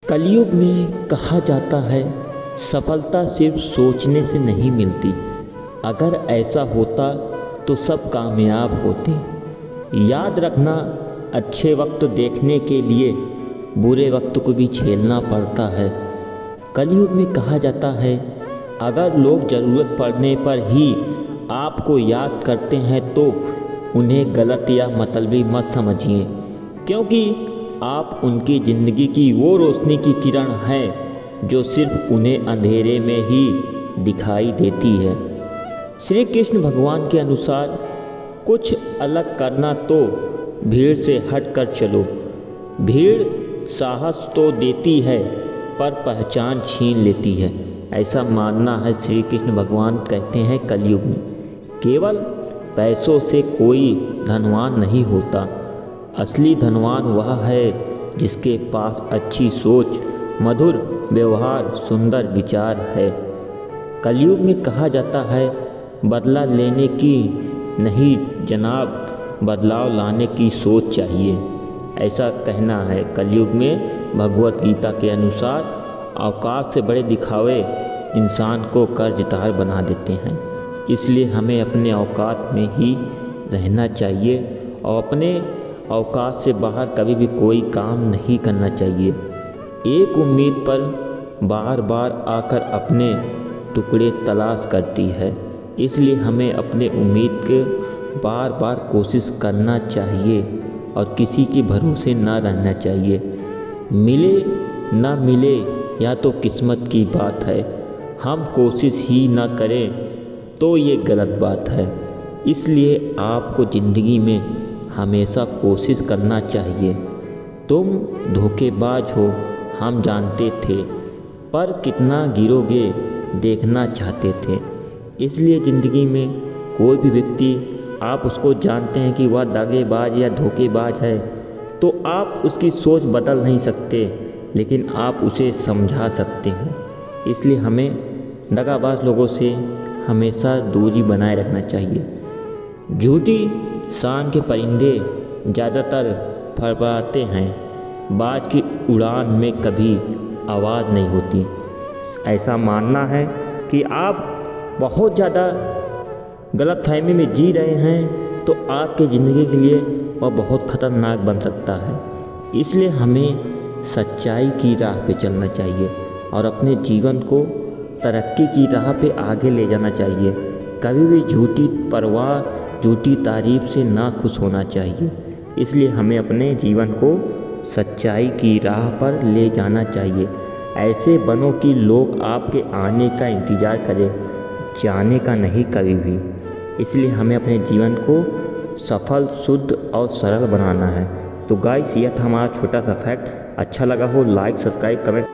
कलयुग में कहा जाता है सफलता सिर्फ सोचने से नहीं मिलती। अगर ऐसा होता तो सब कामयाब होते। याद रखना, अच्छे वक्त देखने के लिए बुरे वक्त को भी झेलना पड़ता है। कलयुग में कहा जाता है अगर लोग ज़रूरत पड़ने पर ही आपको याद करते हैं तो उन्हें गलत या मतलबी मत समझिए, क्योंकि आप उनकी ज़िंदगी की वो रोशनी की किरण हैं जो सिर्फ उन्हें अंधेरे में ही दिखाई देती है। श्री कृष्ण भगवान के अनुसार कुछ अलग करना तो भीड़ से हट कर चलो। भीड़ साहस तो देती है पर पहचान छीन लेती है, ऐसा मानना है श्री कृष्ण भगवान कहते हैं कलयुग में केवल पैसों से कोई धनवान नहीं होता। असली धनवान वह है जिसके पास अच्छी सोच, मधुर व्यवहार, सुंदर विचार है। कलयुग में कहा जाता है बदला लेने की नहीं जनाब, बदलाव लाने की सोच चाहिए, ऐसा कहना है। कलयुग में भगवत गीता के अनुसार औकात से बड़े दिखावे इंसान को कर्जदार बना देते हैं। इसलिए हमें अपने औकात में ही रहना चाहिए और अपने औकात से बाहर कभी भी कोई काम नहीं करना चाहिए। एक उम्मीद पर बार बार आकर अपने टुकड़े तलाश करती है, इसलिए हमें अपने उम्मीद के बार बार कोशिश करना चाहिए और किसी के भरोसे ना रहना चाहिए। मिले ना मिले या तो किस्मत की बात है, हम कोशिश ही ना करें तो ये गलत बात है। इसलिए आपको ज़िंदगी में हमेशा कोशिश करना चाहिए। तुम धोखेबाज हो हम जानते थे, पर कितना गिरोगे देखना चाहते थे। इसलिए ज़िंदगी में कोई भी व्यक्ति आप उसको जानते हैं कि वह दगाबाज या धोखेबाज है तो आप उसकी सोच बदल नहीं सकते, लेकिन आप उसे समझा सकते हैं। इसलिए हमें दगाबाज लोगों से हमेशा दूरी बनाए रखना चाहिए। झूठी शान के परिंदे ज़्यादातर फड़फड़ाते हैं, बाज की उड़ान में कभी आवाज़ नहीं होती। ऐसा मानना है कि आप बहुत ज़्यादा गलतफहमी में जी रहे हैं तो आपके ज़िंदगी के लिए वह बहुत ख़तरनाक बन सकता है। इसलिए हमें सच्चाई की राह पे चलना चाहिए और अपने जीवन को तरक्की की राह पे आगे ले जाना चाहिए। कभी भी झूठी परवाह, झूठी तारीफ से ना खुश होना चाहिए। इसलिए हमें अपने जीवन को सच्चाई की राह पर ले जाना चाहिए। ऐसे बनो कि लोग आपके आने का इंतज़ार करें, जाने का नहीं कभी भी। इसलिए हमें अपने जीवन को सफल, शुद्ध और सरल बनाना है। तो गाइस, यह था हमारा छोटा सा फैक्ट। अच्छा लगा हो लाइक, सब्सक्राइब, कमेंट